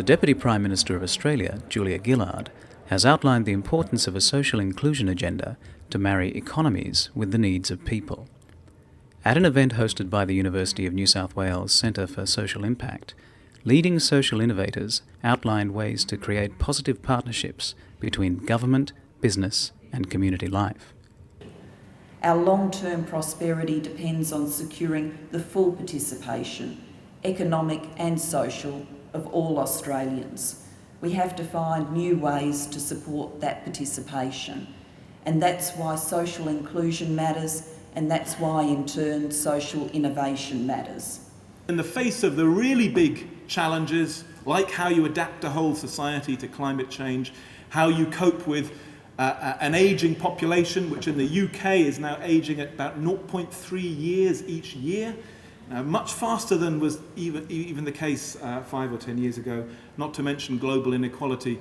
The Deputy Prime Minister of Australia, Julia Gillard, has outlined the importance of a social inclusion agenda to marry economies with the needs of people. At an event hosted by the University of New South Wales Centre for Social Impact, leading social innovators outlined ways to create positive partnerships between government, business and community life. Our long-term prosperity depends on securing the full participation, economic and social, of all Australians. We have to find new ways to support that participation, and that's why social inclusion matters, and that's why in turn social innovation matters. In the face of the really big challenges, like how you adapt a whole society to climate change, how you cope with an ageing population, which in the UK is now ageing at about 0.3 years each year, much faster than was even the case 5 or 10 years ago, not to mention global inequality.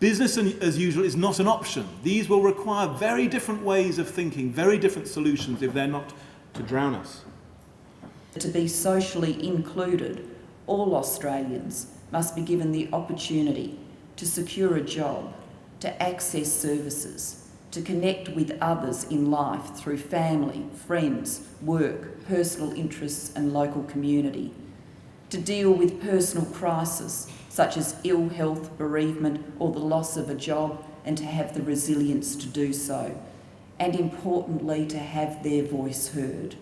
Business as usual is not an option. These will require very different ways of thinking, very different solutions if they're not to drown us. To be socially included, all Australians must be given the opportunity to secure a job, to access services, to connect with others in life through family, friends, work, personal interests and local community, to deal with personal crisis such as ill health, bereavement or the loss of a job, and to have the resilience to do so, and importantly to have their voice heard.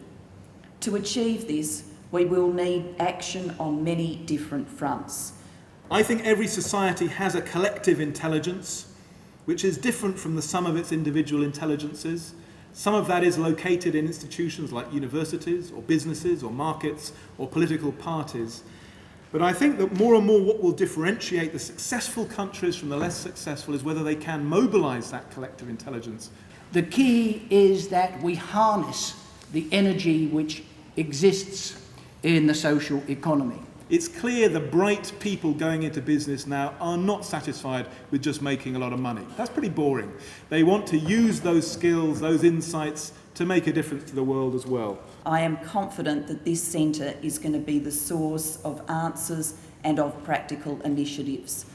To achieve this, we will need action on many different fronts. I think every society has a collective intelligence which is different from the sum of its individual intelligences. Some of that is located in institutions like universities or businesses or markets or political parties. But I think that more and more what will differentiate the successful countries from the less successful is whether they can mobilise that collective intelligence. The key is that we harness the energy which exists in the social economy. It's clear the bright people going into business now are not satisfied with just making a lot of money. That's pretty boring. They want to use those skills, those insights, to make a difference to the world as well. I am confident that this centre is going to be the source of answers and of practical initiatives.